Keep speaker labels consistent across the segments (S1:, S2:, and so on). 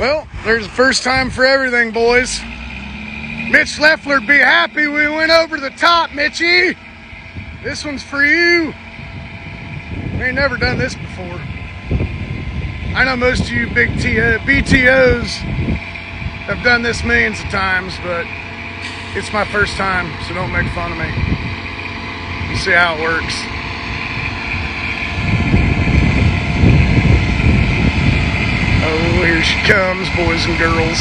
S1: Well, there's a first time for everything, boys. Mitch Leffler'd be happy we went over the top, Mitchie. This one's for you. We ain't never done this before. I know most of you big BTOs have done this millions of times, but it's my first time, so don't make fun of me. You see how it works. Oh, here she comes, boys and girls.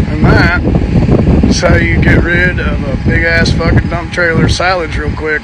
S1: And that is how you get rid of a big ass fucking dump trailer silage real quick.